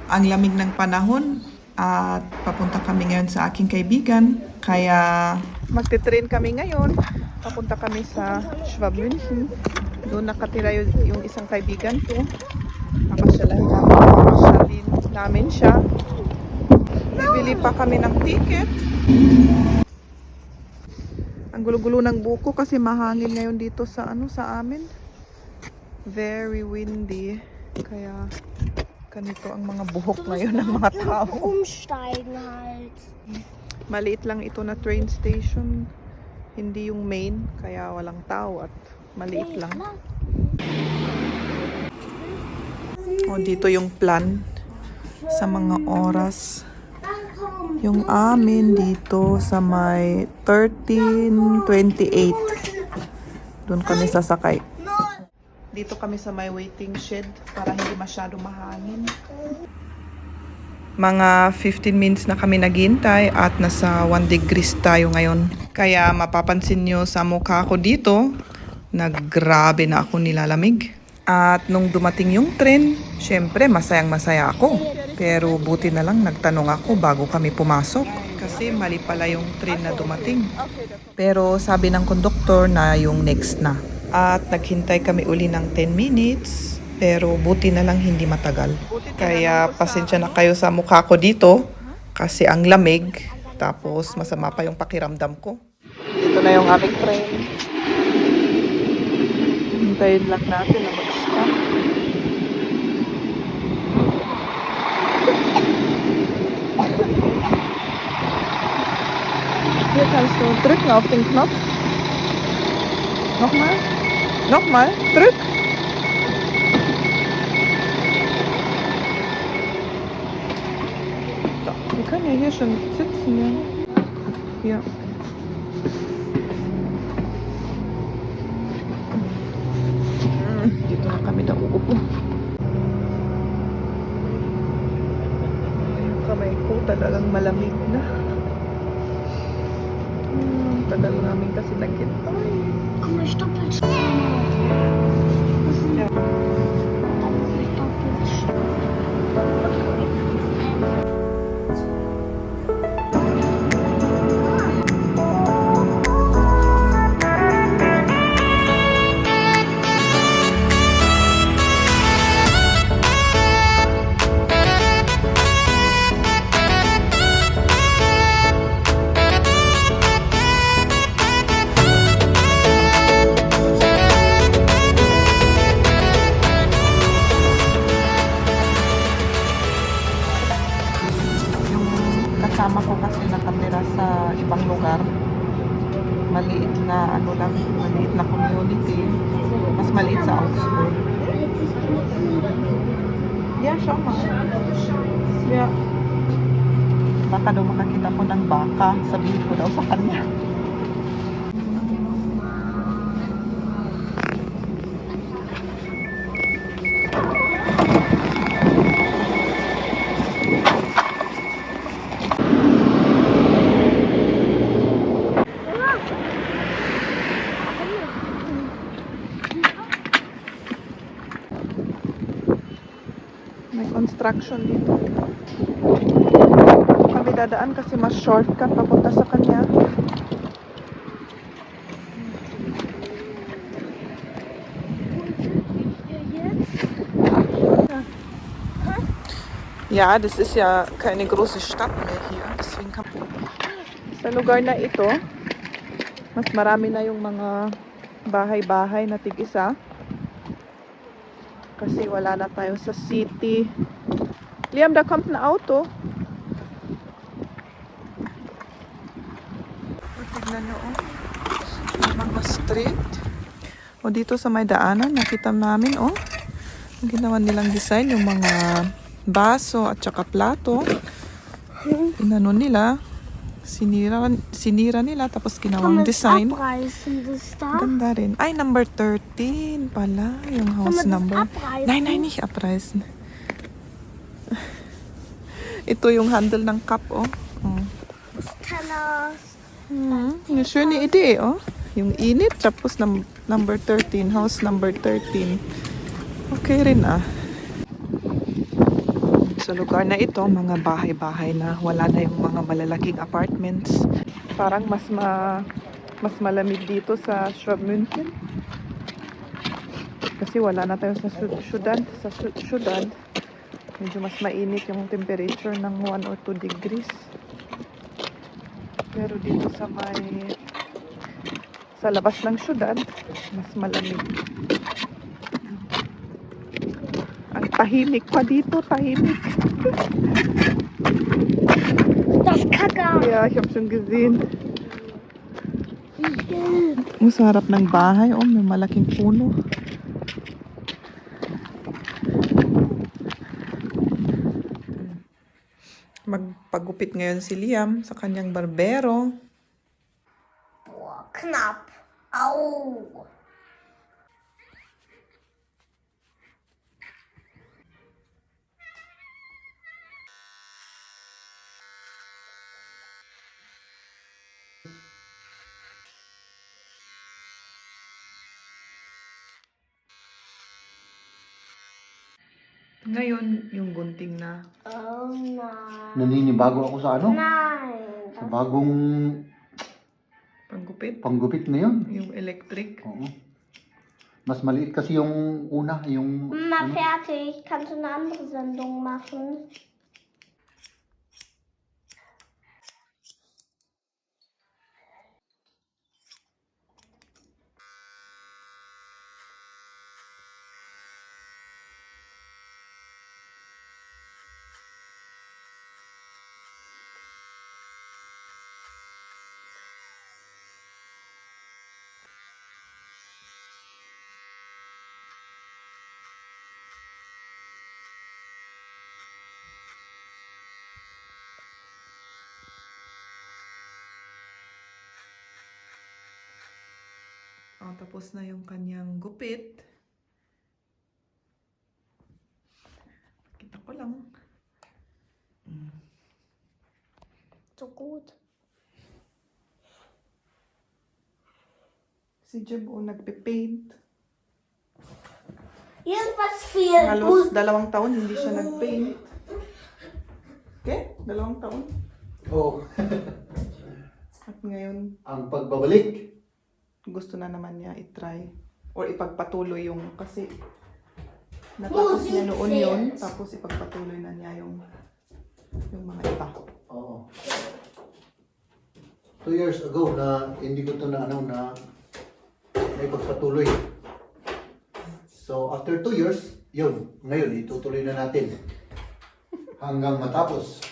Ang lamig ng panahon at papunta kami ngayon sa aking kaibigan. Kaya magte-train kami ngayon. Papunta kami sa Schwab München. Doon nakatira yung isang kaibigan ko. Papasyalin namin siya. Bibili pa kami ng ticket. Ang gulo-gulo ng buko kasi mahangin ngayon dito sa sa amin. Very windy. Kaya ganito ang mga buhok ngayon ng mga tao. Umsteigen halt. Maliit lang ito na train station. Hindi yung main, kaya walang tao at maliit lang. O, dito yung plan sa mga oras. Yung amin dito sa may 13:28. Doon kami sasakay. Dito kami sa may waiting shed para hindi masyado mahangin. Mga 15 minutes na kami naghintay at nasa 1 degrees tayo ngayon. Kaya mapapansin nyo sa mukha ko dito, grabe na ako nilalamig. At nung dumating yung tren, syempre masayang masaya ako. Pero buti na lang nagtanong ako bago kami pumasok. Kasi mali pala yung tren na dumating. Pero sabi ng konduktor na yung next na. At naghintay kami uli ng 10 minutes. Pero buti na lang hindi matagal. Kaya pasensya na kayo sa mukha ko dito. Kasi ang lamig. Tapos masama pa yung pakiramdam ko. Ito na yung aming train. Hintayin lang natin na mag-stop. Hier kannst du drücken auf den Knopf. Nochmal. Nochmal. Drück. So, wir können ja hier schon sitzen. Ja. Hier. Dito na kami nauupo. Yung kamay ko talagang malamig na. Tagal namin kasi naghintay. Guck mal, Stoppelstelle. Ja. Kasama ko kasi nakatira sa ibang lugar. Maliit na maliit na community. Mas maliit sa Augsburg. Yeah, schau mal. Yeah. Baka daw makakita ko ng baka. Sabihin ko daw sa kanya. May construction dito. Kami dadaan kasi mas shortcut papunta sa kanya. Ja, das ist ja keine große Stadt mehr hier. Deswegen kann sa lugar na ito, mas marami na yung mga bahay-bahay na tig-isa. Kasi wala na tayo sa city. Liam, da kommt ein Auto. Tignan nyo, oh. Mga street. O dito sa may daanan, nakita namin, oh. Ang ginawa nilang design, yung mga baso at saka plato. Inano nila. Sinira nila, tapos ginawang design. Abreißen, das da. Ganda rin. Ay, number 13 pala. Yung house number. Nein, nicht abreißen. Ito yung handle ng cup, oh. Tennis. Eine schöne Idee, oh. Yung init, tapos number 13. House number 13. Okay rin, ah. Sa lugar na ito, mga bahay-bahay na, wala na yung mga malalaking apartments. Parang mas malamig dito sa Schwabmünchen. Kasi wala na tayo sa syudad. Sa syudad, medyo mas mainit yung temperature ng 1 or 2 degrees. Pero dito sa labas ng syudad, mas malamig. Ang tahimik pa dito, tahimik. Das Kacke. Ja, ich habe schon gesehen. Sa harap ng bahay, may malaking puno. Magpagupit ngayon si Liam sa kanyang barbero. Boah, knapp. Au. Ngayon, yung gunting na. Oh nein. Naninibago ako sa ano? Nein. Sa bagong Panggupit. panggupit ngayon. Yung electric. Oo. Mas maliit kasi yung una, yung Mama, fertig. Kannst du eine andere Sendung machen? Tapos na yung kanyang gupit. Kita ko lang. So gut. Si Jeb nagpe-paint. Irgendwas fehlt. Halos 2 taon hindi siya nag-paint. Okay? 2 taon. oh, At ngayon, ang pagbabalik. gusto na naman niya i-try. Or ipagpatuloy yung, kasi natapos niya noon yun, tapos ipagpatuloy na niya yung mga iba. Oo. 2 years ago na hindi ko to na may pagpatuloy. So after 2 years, yun, ngayon itutuloy na natin hanggang matapos.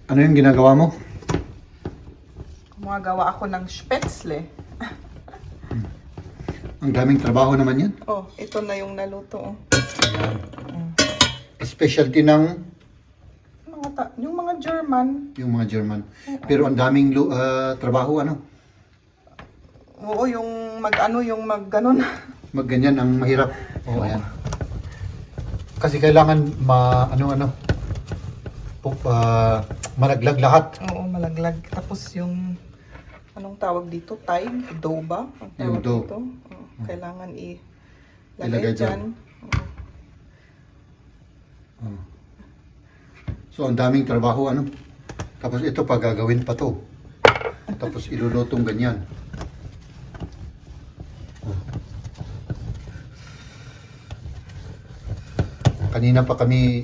Ano yung ginagawa mo? Gumagawa ako ng spätzle. Ang daming trabaho naman yan. Ito na yung naluto. Specialty ng Yung mga German. yung mga German. Pero ang daming trabaho, ano? Oo, yung mag-ganon. Magganyan ang mahirap. Oo, ayan. Kasi kailangan malaglag lahat. Oo, malaglag. Tapos yung, anong tawag dito? Taig? Dough ba? Ang tawag Yung dough. dito. Kailangan Ilagay ilagay dyan. dyan. Oo. So, ang daming trabaho, ano? Tapos ito pa, gagawin pa to. Tapos ilulutong ganyan. Kanina pa kami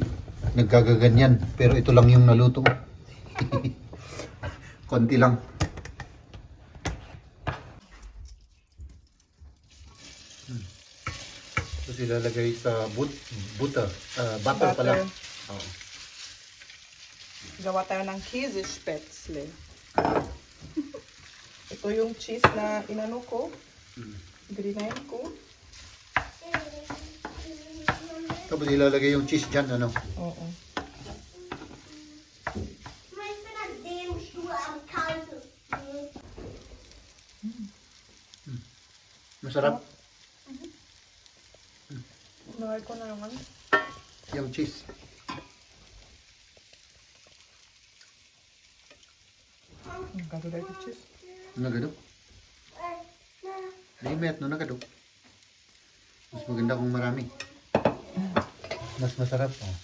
naggagaganyan, pero ito lang yung naluto. Konti lang. Tapos ilalagay sa butter pala. Oo. Gawa tayo ng Käsespätzle. Ito yung cheese na inano ko. Grinayan ko. Tapos ilalagay yung cheese dyan, ano? Oo. Ich bin an dem Stuhl am kaltesten. Masarap Nalagay ko na naman. yung cheese. Nagkado dahil cheese. Nagadok. Limet, no nagadok. Mas maganda kung marami. Mas masarap. Oh.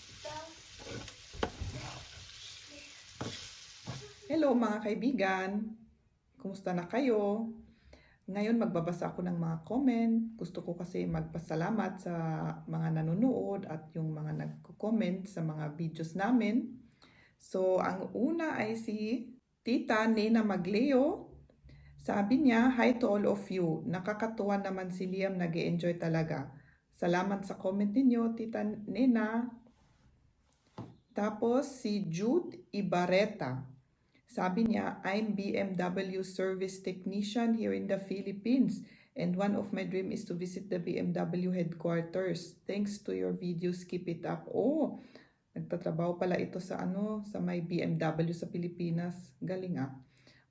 Hello mga kaibigan! Kumusta na kayo? Ngayon magbabasa ako ng mga comment. Gusto ko kasi magpasalamat sa mga nanonood at yung mga nagko-comment sa mga videos namin. So, ang una ay si Tita Nena Magleo. Sabi niya, hi to all of you. Nakakatuwa naman si Liam, nag-enjoy talaga. Salamat sa comment ninyo, Tita Nena. Tapos si Jude Ibarreta. Sabi niya, I'm BMW service technician here in the Philippines and one of my dream is to visit the BMW headquarters. Thanks to your videos, keep it up. Oh, nagtatrabaho pala ito sa sa may BMW sa Pilipinas. Galing ah.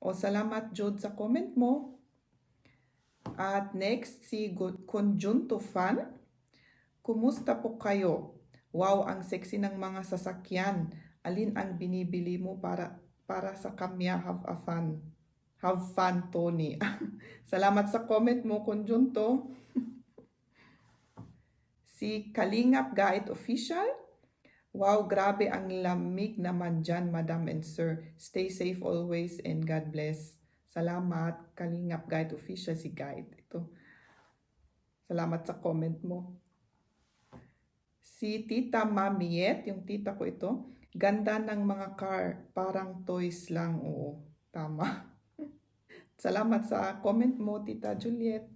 O salamat Jude sa comment mo. At next si Conjunto Fan. Kumusta po kayo? Wow, ang sexy ng mga sasakyan. Alin ang binibili mo para sa kamya? Have fun. Have fun, Tony. Salamat sa comment mo, Conjunto. Si Kalingap Guide Official. Wow, grabe ang lamig naman dyan, Madam and Sir. Stay safe always and God bless. Salamat, Kalingap Guide Official, si Guide. Ito. Salamat sa comment mo. Si Tita Mamiet, yung tita ko ito. Ganda ng mga car, parang toys lang. Oo, tama. Salamat sa comment mo, Tita Juliet.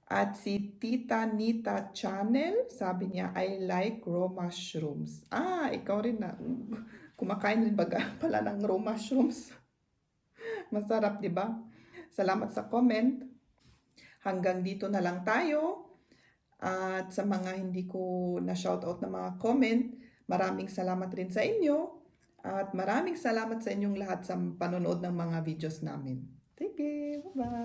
At si Tita Nita Channel, sabi niya, I like raw mushrooms. Ah, ikaw rin na. Kumakain rin baga pala ng raw mushrooms. Masarap, di ba? Salamat sa comment. Hanggang dito na lang tayo. At sa mga hindi ko na-shoutout na mga comment, maraming salamat rin sa inyo. At maraming salamat sa inyong lahat sa panonood ng mga videos namin. Take care. Bye-bye.